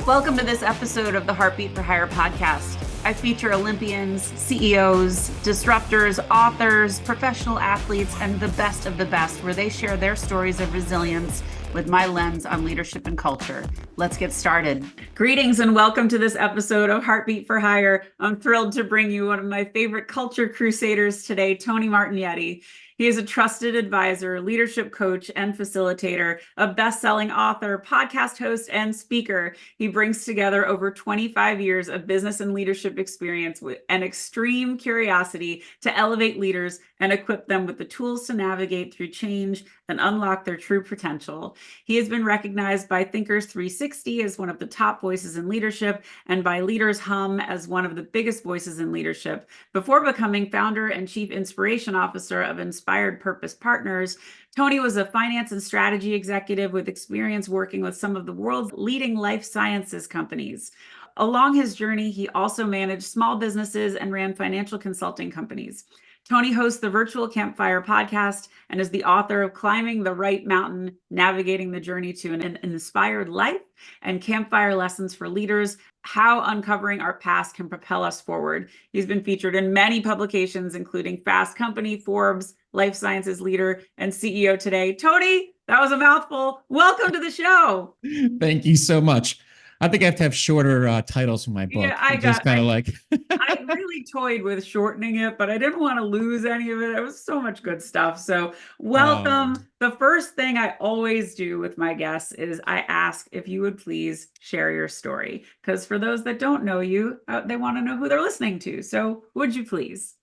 Welcome to this episode of the Heartbeat for Hire podcast. I feature Olympians, CEOs, disruptors, authors, professional athletes, and the best of the best, where they share their stories of resilience with my lens on leadership and culture. Let's get started. Greetings and welcome to this episode of Heartbeat for Hire. I'm thrilled to bring you one of my favorite culture crusaders today, Tony Martignetti. He is a trusted advisor, leadership coach, and facilitator, a best-selling author, podcast host, and speaker. He brings together over 25 years of business and leadership experience with an extreme curiosity to elevate leaders and equip them with the tools to navigate through change and unlock their true potential. He has been recognized by Thinkers 360 as one of the top voices in leadership and by LeadersHum as one of the biggest voices in leadership. Before becoming founder and chief inspiration officer of Inspired Purpose Partners, Tony was a finance and strategy executive with experience working with some of the world's leading life sciences companies. Along his journey, he also managed small businesses and ran financial consulting companies. Tony hosts the virtual Campfire podcast and is the author of Climbing the Right Mountain, Navigating the Journey to an Inspired Life, and Campfire Lessons for Leaders, How Uncovering Our Past Can Propel Us Forward. He's been featured in many publications, including Fast Company, Forbes, Life Sciences Leader, and CEO Today. Tony, that was a mouthful. Welcome to the show. Thank you so much. I think I have to have shorter titles for my book. Yeah, I really toyed with shortening it, but I didn't want to lose any of it. It was so much good stuff. So welcome. The first thing I always do with my guests is I ask if you would please share your story. Because for those that don't know you, they want to know who they're listening to. So would you please?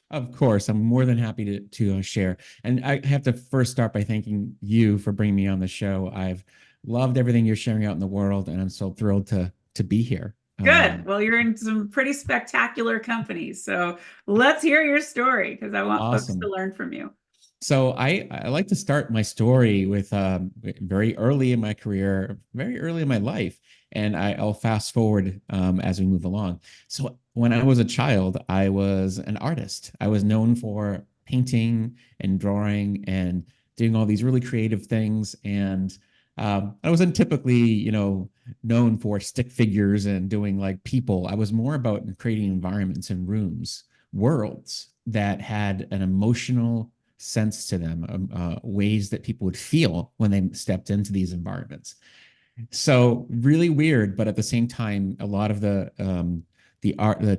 Of course, I'm more than happy to share. And I have to first start by thanking you for bringing me on the show. I've loved everything you're sharing out in the world, and I'm so thrilled to be here. Good. Well, you're in some pretty spectacular companies. So let's hear your story, because I want folks to learn from you. So I like to start my story with very early in my career, very early in my life, and I'll fast forward as we move along. So when I was a child, I was an artist. I was known for painting and drawing and doing all these really creative things. And I wasn't typically, known for stick figures and doing like people. I was more about creating environments and rooms, worlds that had an emotional sense to them, ways that people would feel when they stepped into these environments. So really weird, but at the same time, a lot of the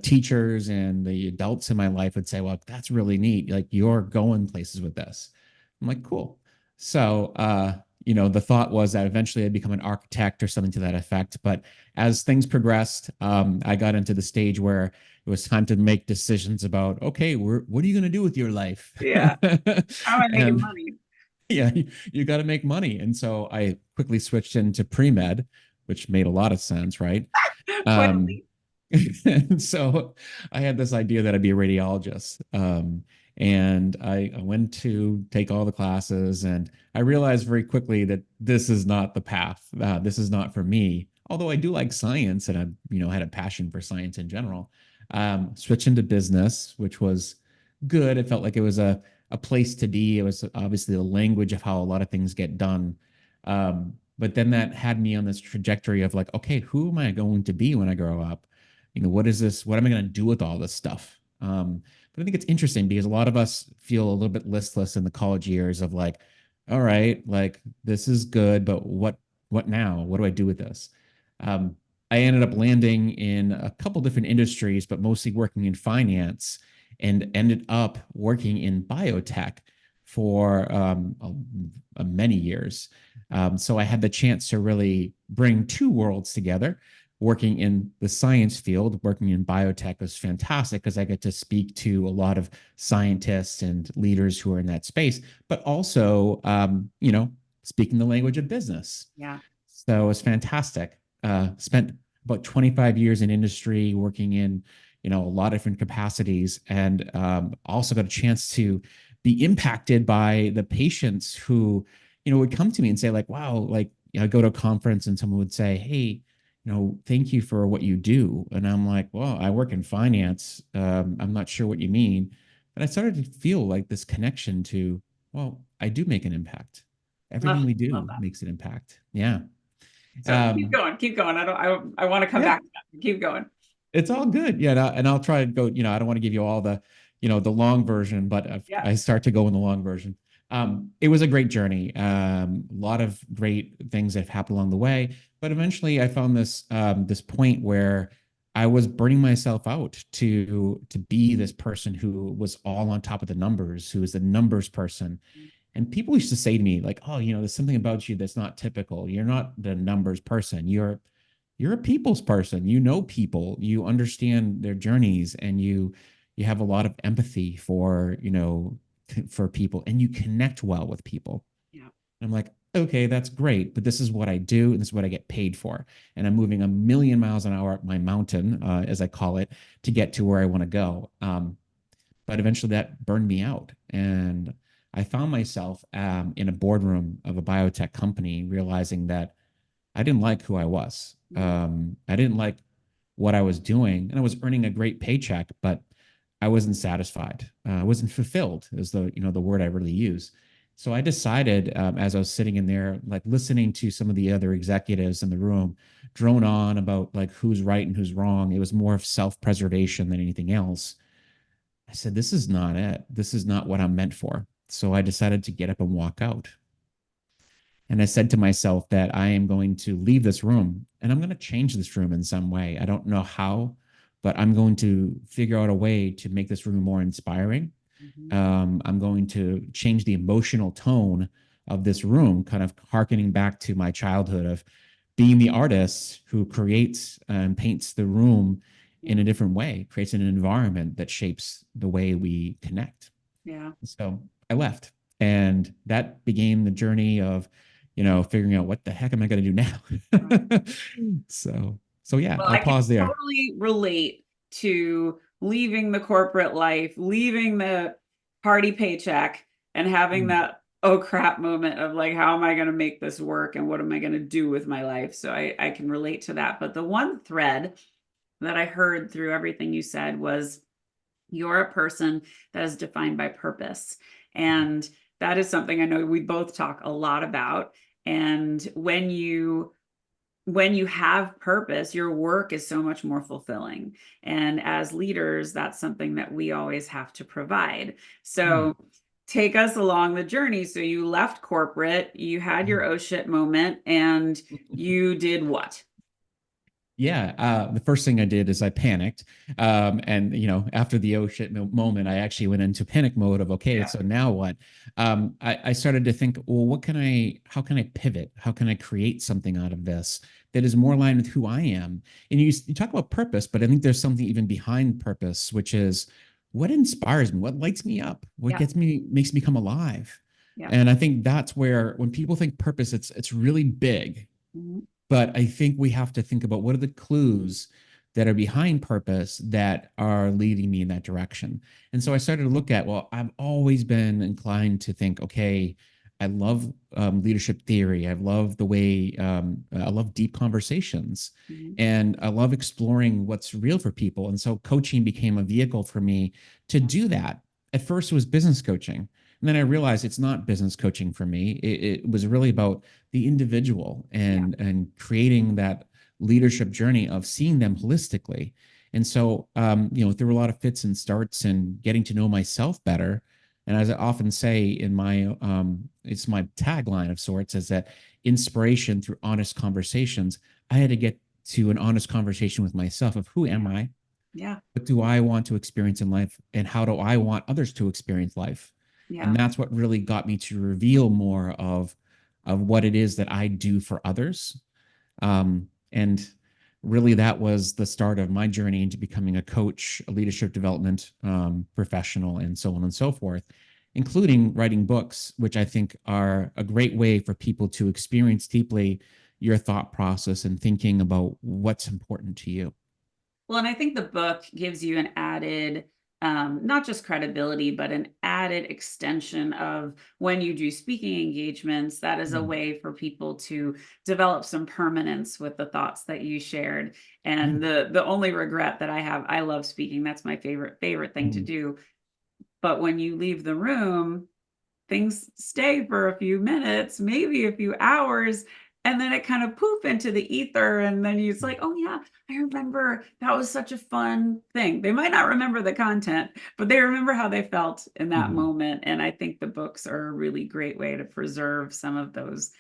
teachers and the adults in my life would say, well, that's really neat. Like, you're going places with this. I'm like, cool. So, the thought was that eventually I'd become an architect or something to that effect. But as things progressed, I got into the stage where it was time to make decisions about, okay, what are you going to do with your life? Yeah. How am I making money? Yeah, you got to make money. And so I quickly switched into pre-med, which made a lot of sense, right? And so I had this idea that I'd be a radiologist. And I went to take all the classes, and I realized very quickly that this is not the path. This is not for me. Although I do like science, and I, had a passion for science in general. Switched into business, which was good. It felt like it was a place to be. It was obviously the language of how a lot of things get done. But then that had me on this trajectory of like, okay, who am I going to be when I grow up? What is this? What am I going to do with all this stuff? But I think it's interesting because a lot of us feel a little bit listless in the college years of like, all right, like this is good, but what now? What do I do with this? I ended up landing in a couple different industries, but mostly working in finance, and ended up working in biotech for many years. So I had the chance to really bring two worlds together. Working in the science field, working in biotech was fantastic because I get to speak to a lot of scientists and leaders who are in that space, but also, speaking the language of business. Yeah. So it was fantastic. Spent about 25 years in industry working in, a lot of different capacities, and also got a chance to be impacted by the patients who, would come to me and say like, wow, like, I go to a conference and someone would say, hey, thank you for what you do. And I'm like, well, I work in finance. I'm not sure what you mean. And I started to feel like this connection to, well, I do make an impact. Everything we do makes an impact. Yeah. So keep Um, going, keep going. I want to come yeah, back to that. Keep going. it's all good. Yeah, and I'll try to go. I don't want to give you all the long version, but Yeah. I start to go in the long version. It was a great journey. A lot of great things that have happened along the way, but eventually I found this point where I was burning myself out to be this person who was all on top of the numbers, who was the numbers person. And people used to say to me, like, oh, there's something about you that's not typical. You're not the numbers person. You're a people's person. You know people, you understand their journeys, and you have a lot of empathy for people, and you connect well with people. Yeah. And I'm like, okay, that's great, but this is what I do, and this is what I get paid for. And I'm moving a million miles an hour up my mountain, as I call it, to get to where I want to go. But eventually that burned me out. And I found myself in a boardroom of a biotech company, realizing that I didn't like who I was. I didn't like what I was doing, and I was earning a great paycheck, but I wasn't satisfied. I wasn't fulfilled, is the word I really use. So I decided, as I was sitting in there, like listening to some of the other executives in the room drone on about like who's right and who's wrong. It was more of self-preservation than anything else. I said, this is not it. This is not what I'm meant for. So I decided to get up and walk out. And I said to myself that I am going to leave this room and I'm going to change this room in some way. I don't know how, but I'm going to figure out a way to make this room more inspiring. Mm-hmm. I'm going to change the emotional tone of this room, kind of harkening back to my childhood of being the artist who creates and paints the room in a different way, creates an environment that shapes the way we connect. Yeah. So I left, and that began the journey of, figuring out what the heck am I going to do Right. now. so yeah, Well, I'll I can pause there. totally relate to leaving the corporate life, leaving the party paycheck, and having Mm. that oh crap moment of like, how am I going to make this work and what am I going to do with my life? So I can relate to that. But the one thread that I heard through everything you said was you're a person that is defined by purpose. And that is something I know we both talk a lot about. And when you have purpose, your work is so much more fulfilling. And as leaders, that's something that we always have to provide. Mm. So take us along the journey. So you left corporate, you had your oh shit moment, and you did what? Yeah, the first thing I did is I panicked, and after the oh shit moment, I actually went into panic mode of okay, Yeah. so now what? I started to think, well, how can I pivot? How can I create something out of this that is more aligned with who I am? And you talk about purpose, but I think there's something even behind purpose, which is what inspires me, what lights me up, what Yeah. makes me come alive. Yeah. And I think that's where when people think purpose, it's really big, Mhm. but I think we have to think about what are the clues that are behind purpose that are leading me in that direction. And so I started to look at, well, I've always been inclined to think, okay, I love leadership theory. I love the way I love deep conversations, Mhm. and I love exploring what's real for people. And so coaching became a vehicle for me to do that. At first, it was business coaching. And then I realized it's not business coaching for me. It was really about the individual Yeah. and creating that leadership journey of seeing them holistically. And so, there were a lot of fits and starts and getting to know myself better. And as I often say in it's my tagline of sorts, is that inspiration through honest conversations. I had to get to an honest conversation with myself of who am I? Yeah. What do I want to experience in life? And how do I want others to experience life? Yeah. And that's what really got me to reveal more of what it is that I do for others. And really, that was the start of my journey into becoming a coach, a leadership development professional, and so on and so forth, including writing books, which I think are a great way for people to experience deeply your thought process and thinking about what's important to you. Well, and I think the book gives you an added, not just credibility, but an added extension of when you do speaking engagements. That is a Mm. way for people to develop some permanence with the thoughts that you shared. Yeah. And the only regret that I have, I love speaking. That's my favorite thing to Mm. do. But when you leave the room, things stay for a few minutes, maybe a few hours, and then it kind of poof into the ether. And then it's like, oh yeah, I remember that was such a fun thing. They might not remember the content, but they remember how they felt in that Mhm. moment. And I think the books are a really great way to preserve some of those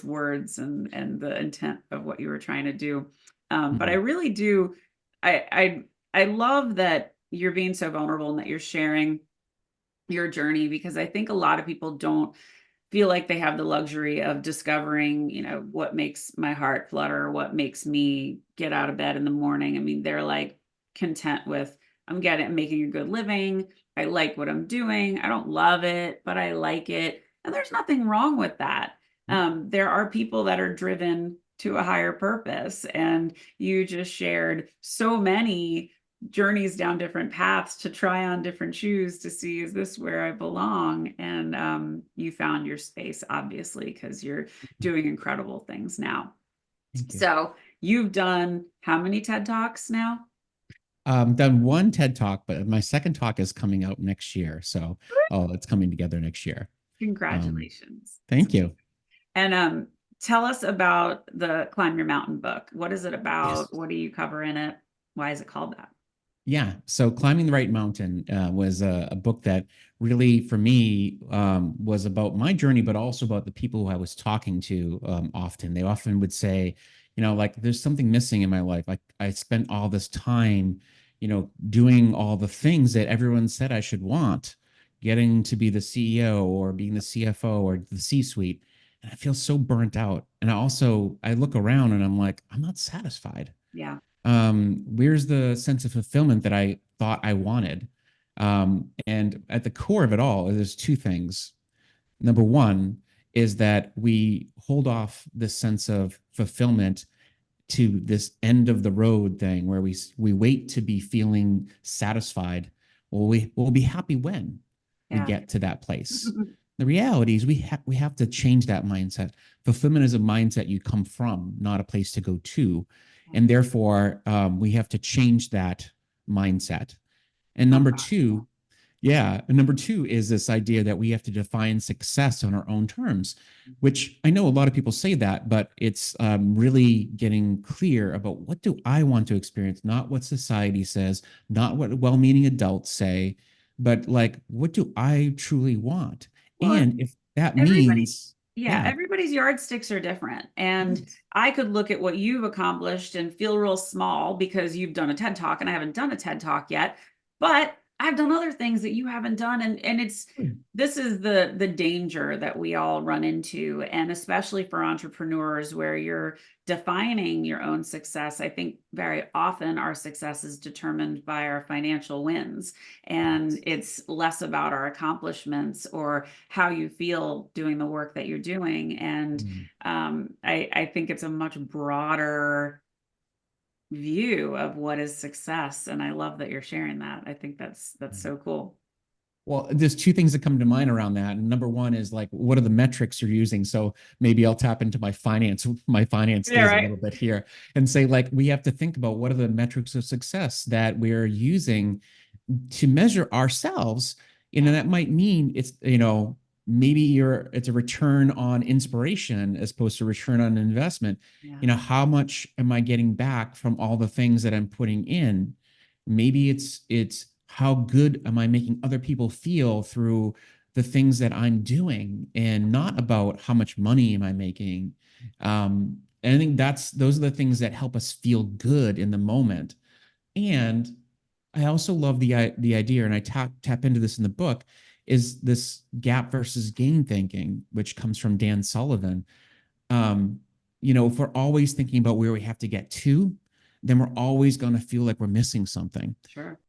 words and the intent of what you were trying to do. But I Mhm. really do, I love that you're being so vulnerable and that you're sharing your journey, because I think a lot of people don't feel like they have the luxury of discovering, what makes my heart flutter, what makes me get out of bed in the morning. I mean, they're like content with, I'm making a good living. I like what I'm doing. I don't love it, but I like it. And there's nothing wrong with that. There are people that are driven to a higher purpose. And you just shared so many journeys down different paths to try on different shoes to see, is this where I belong? And you found your space, obviously, because you're doing incredible things now. Thank you. So you've done how many TED Talks now? Done one TED Talk, but my second talk is coming out next year. So, oh, it's coming together next year. Um, Congratulations. Thank you. And tell us about the Climb Your Mountain book. What is it about? Yes. What do you cover in it? Why is it called that? Yeah. So Climbing the Right Mountain was a book that really, for me, was about my journey, but also about the people who I was talking to often. They often would say, like, there's something missing in my life. Like, I spent all this time, doing all the things that everyone said I should want, getting to be the CEO or being the CFO or the C-suite. And I feel so burnt out. And I look around and I'm like, I'm not satisfied. Yeah. Where's the sense of fulfillment that I thought I wanted? And at the core of it all, there's two things. Number one is that we hold off this sense of fulfillment to this end of the road thing where we wait to be feeling satisfied. Well, we'll be happy when we Yeah. get to that place. The reality is we have to change that mindset. Fulfillment is a mindset you come from, not a place to go to, and therefore we have to change that mindset. And number two, yeah. And number two is this idea that we have to define success on our own terms, which I know a lot of people say that, but it's really getting clear about what do I want to experience, not what society says, not what well meaning adults say, but like, what do I truly want? Well, And if that everybody, means, yeah, yeah, everybody's yardsticks are different. And yes. I could look at what you've accomplished and feel real small because you've done a TED Talk and I haven't done a TED Talk yet, but I've done other things that you haven't done. And this is the danger that we all run into, and especially for entrepreneurs where you're defining your own success. I think very often our success is determined by our financial wins, and it's less about our accomplishments or how you feel doing the work that you're doing. And Mm. I think it's a much broader view of what is success. And I love that you're sharing that. I think that's so cool. Well, there's two things that come to mind around that. And number one is like, what are the metrics you're using? So maybe I'll tap into my finance Yeah, days a right. little bit here and say, like, we have to think about what are the metrics of success that we're using to measure ourselves. Yeah. That might mean maybe it's a return on inspiration as opposed to return on investment. Yeah. How much am I getting back from all the things that I'm putting in? Maybe it's how good am I making other people feel through the things that I'm doing, and not about how much money am I making. And I think those are the things that help us feel good in the moment. And I also love the idea, and I tap into this in the book, is this gap versus gain thinking, which comes from Dan Sullivan. If we're always thinking about where we have to get to, then we're always going to feel like we're missing something. Sure.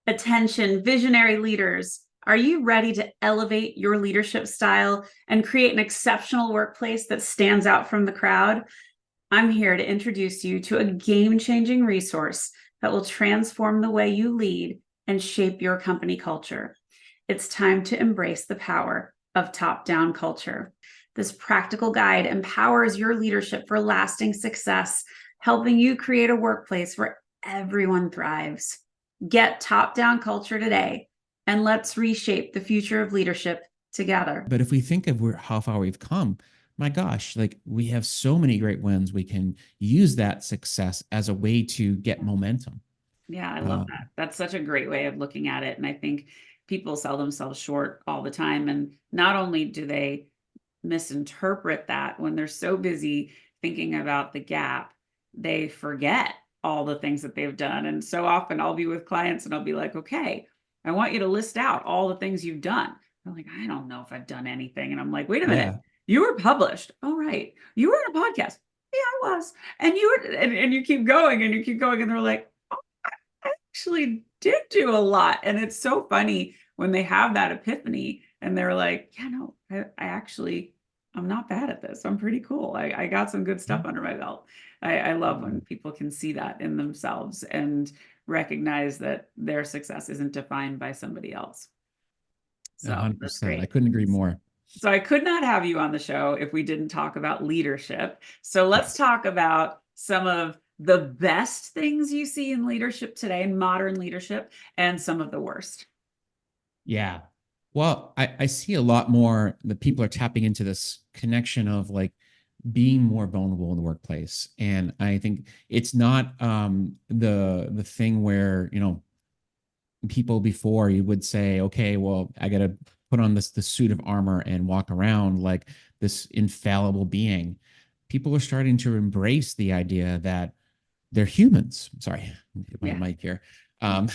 Attention, visionary leaders. Are you ready to elevate your leadership style and create an exceptional workplace that stands out from the crowd? I'm here to introduce you to a game-changing resource that will transform the way you lead and shape your company culture. It's time to embrace the power of top-down culture. This practical guide empowers your leadership for lasting success, helping you create a workplace where everyone thrives. Get top-down culture today, and let's reshape the future of leadership together. But if we think of how far we've come, my gosh, like we have so many great wins. We can use that success as a way to get momentum. Yeah, I love Uh, that. That's such a great way of looking at it. And I think people sell themselves short all the time. And not only do they misinterpret that when they're so busy thinking about the gap, they forget all the things that they've done. And so often I'll be with clients and I'll be like, okay, I want you to list out all the things you've done. They're like, I don't know if I've done anything. And I'm like, wait a minute, yeah. you were published. Oh, right. You were in a podcast. Yeah, I was. And you were, and you keep going and you keep going. And they're like, I actually did do a lot. And it's so funny when they have that epiphany and they're like, yeah, no, I actually, I'm not bad at this. I'm pretty cool. I got some good stuff under my belt. I love when people can see that in themselves and recognize that their success isn't defined by somebody else. So that's 100%. I great. couldn't agree more. So I could not have you on the show if we didn't talk about leadership. So let's Yes. talk about some of the best things you see in leadership today, in modern leadership, and some of the worst. Yeah. Well, I see a lot more that people are tapping into this connection of like being more vulnerable in the workplace. And I think it's not the thing where, you know, people before you would say, okay, well, I gotta put on this suit of armor and walk around like this infallible being. People are starting to embrace the idea that they're humans. Sorry, my Yeah. mic here. Um,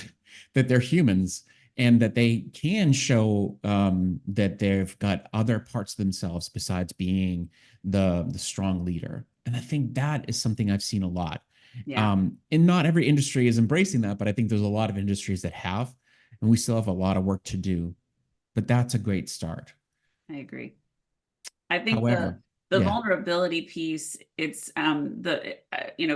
that they're humans and that they can show that they've got other parts of themselves besides being the strong leader. And I think that is something I've seen a lot. Yeah. And not every industry is embracing that, but I think there's a lot of industries that have, and we still have a lot of work to do. But that's a great start. I agree. I think However, the yeah, vulnerability piece, it's the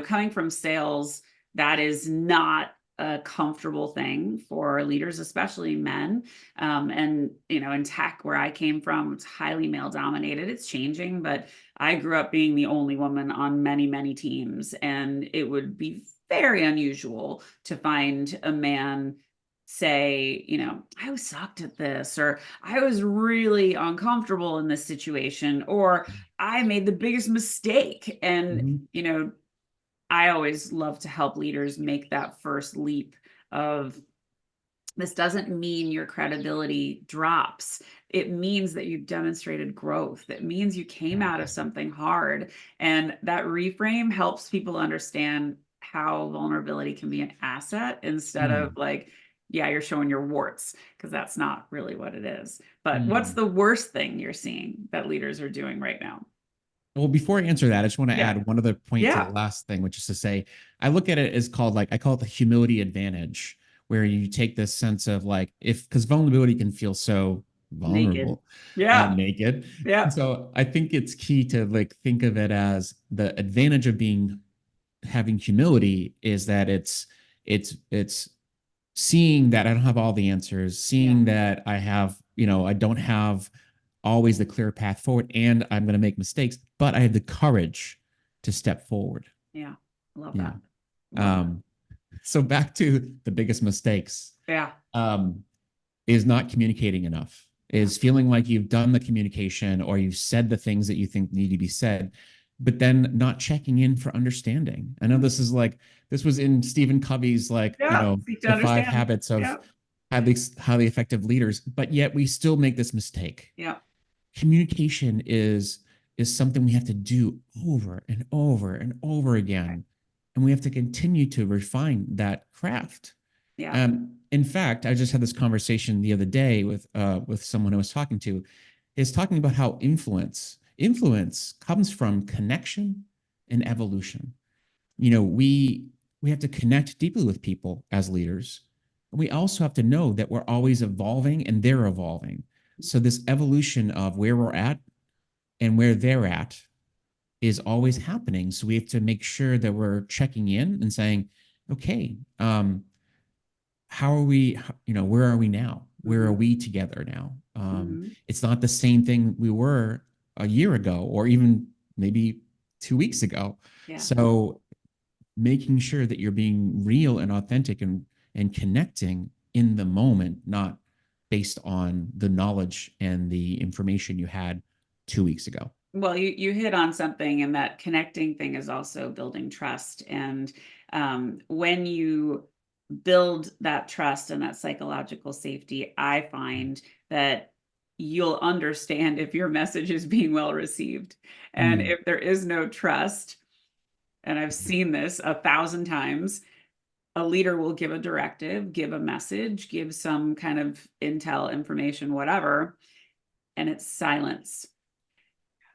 coming from sales, that is not a comfortable thing for leaders, especially men. And in tech where I came from, it's highly male dominated. It's changing, but I grew up being the only woman on many, many teams, and it would be very unusual to find a man say, I was sucked at this, or I was really uncomfortable in this situation, or I made the biggest mistake. And, mhm, I always love to help leaders make that first leap of, this doesn't mean your credibility drops. It means that you've demonstrated growth. It means you came out of something hard. And that reframe helps people understand how vulnerability can be an asset instead of mm, like, yeah, you're showing your warts, because that's not really what it is. But what's mm. the worst thing you're seeing that leaders are doing right now? Well, before I answer that, I just want to Yeah. add one other point to the Yeah. last thing, which is to say, I look at it as called like, I call it the humility advantage, where you take this sense of like, because vulnerability can feel so Naked. vulnerable, Yeah. naked. And Yeah. so I think it's key to like think of it as the advantage of having humility is that it's seeing that I don't have all the answers, Yeah. seeing that I don't have always the clear path forward and I'm going to make mistakes, but I have the courage to step forward. Yeah. Love Yeah. that. Love that. Um, so back to the biggest mistakes Yeah. um, is not communicating enough, Yeah. is feeling like you've done the communication or you've said the things that you think need to be said, but then not checking in for understanding. I know this was in Stephen Covey's Yeah. Seek to the five understand. habits of Yeah. highly effective leaders, but yet we still make this mistake. Yeah. Communication is something we have to do over and over and over again, and we have to continue to refine that craft. Yeah. In fact, I just had this conversation the other day with someone I was talking to, is talking about how influence comes from connection and evolution. We have to connect deeply with people as leaders. We also have to know that we're always evolving and they're evolving. So this evolution of where we're at and where they're at is always happening. So we have to make sure that we're checking in and saying, okay, how are we, where are we now? Where are Mm-hmm. we together now? Mm-hmm. It's not the same thing we were a year ago or even maybe 2 weeks ago. Yeah. So making sure that you're being real and authentic and connecting in the moment, not based on the knowledge and the information you had 2 weeks ago. Well, you hit on something, and that connecting thing is also building trust. And when you build that trust and that psychological safety, I find that you'll understand if your message is being well received. And Mm, if there is no trust, and I've seen this 1,000 times, a leader will give a directive, give a message, give some kind of intel, information, whatever, and it's silence.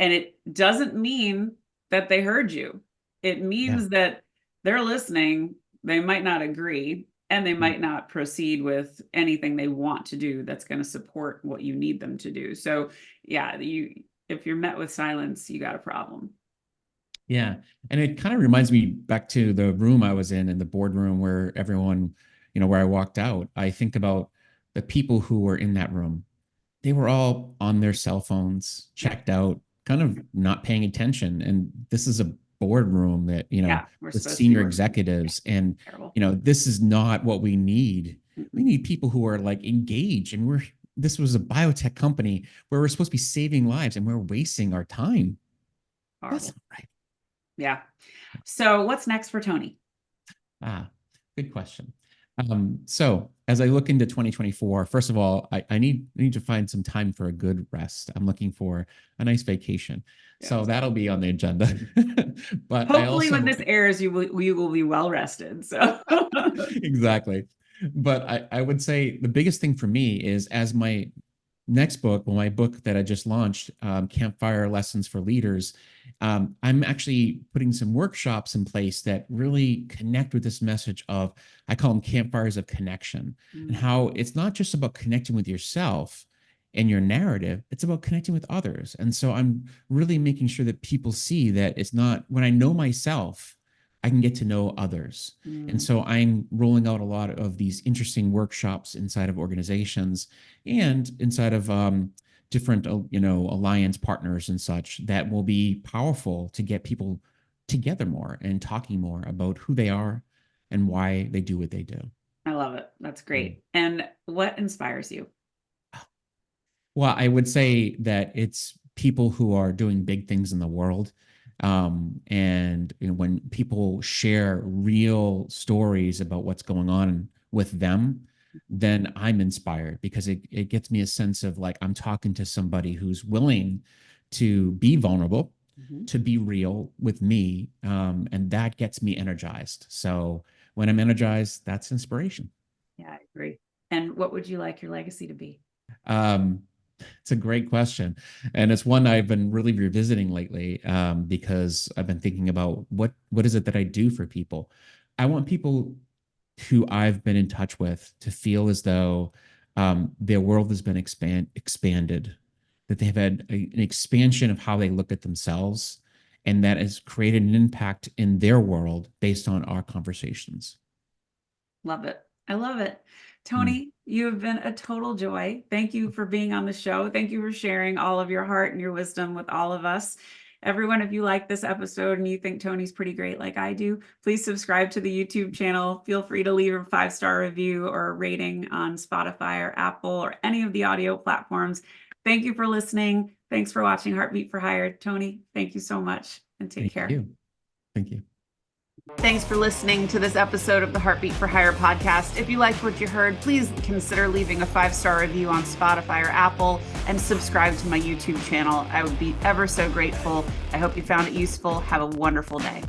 And it doesn't mean that they heard you. It yeah. means that they're listening. They might not agree, and they Mm. might not proceed with anything they want to do that's going to support what you need them to do. So, yeah, if you're met with silence, you got a problem. Yeah. And it kind of reminds me back to the room I was in the boardroom where everyone, where I walked out. I think about the people who were in that room. They were all on their cell phones, Yep. checked out, kind of not paying attention. And this is a boardroom that, Yeah, we're with supposed to be senior working. executives. And, Terrible. this is not what we need. We Mm-mm. need people who are like engaged. And this was a biotech company where we're supposed to be saving lives and we're wasting our time. That's Horrible. not right. Yeah. So, what's next for Tony? Ah, good question. So as I look into 2024, first of all, I need to find some time for a good rest. I'm looking for a nice vacation. So Yes. that'll be on the agenda. But I Hopefully, when also this airs, you will be well rested. So, exactly. But I would say the biggest thing for me is as my next book, well, my book that I just launched, Campfire Lessons for Leaders, I'm actually putting some workshops in place that really connect with this message of, I call them campfires of connection, and mm, how it's not just about connecting with yourself and your narrative, it's about connecting with others. And so I'm really making sure that people see that it's not when I know myself, I can get to know others. And mm, so I'm rolling out a lot of these interesting workshops inside of organizations and inside of different alliance partners and such that will be powerful to get people together more and talking more about who they are and why they do what they do. I love it. That's Mm. great. And what inspires you? Well, I would say that it's people who are doing big things in the world. And when people share real stories about what's going on with them, then I'm inspired because it gets me a sense of like I'm talking to somebody who's willing to be vulnerable, Mhm. to be real with me. And that gets me energized. So when I'm energized, that's inspiration. Yeah, I agree. And what would you like your legacy to be? Um, It's a great question. And it's one I've been really revisiting lately because I've been thinking about what is it that I do for people? I want people who I've been in touch with to feel as though their world has been expanded, that they've had an expansion of how they look at themselves, and that has created an impact in their world based on our conversations. Love it. I love it. Mm. Tony, you have been a total joy. Thank you for being on the show. Thank you for sharing all of your heart and your wisdom with all of us. Everyone, if you like this episode and you think Tony's pretty great like I do, please subscribe to the YouTube channel. Feel free to leave a 5-star review or a rating on Spotify or Apple or any of the audio platforms. Thank you for listening. Thanks for watching Heartbeat for Hire. Tony, thank you so much and take Thank care. you. Thank you. Thanks for listening to this episode of the Heartbeat for Hire podcast. If you liked what you heard, please consider leaving a 5-star review on Spotify or Apple and subscribe to my YouTube channel. I would be ever so grateful. I hope you found it useful. Have a wonderful day.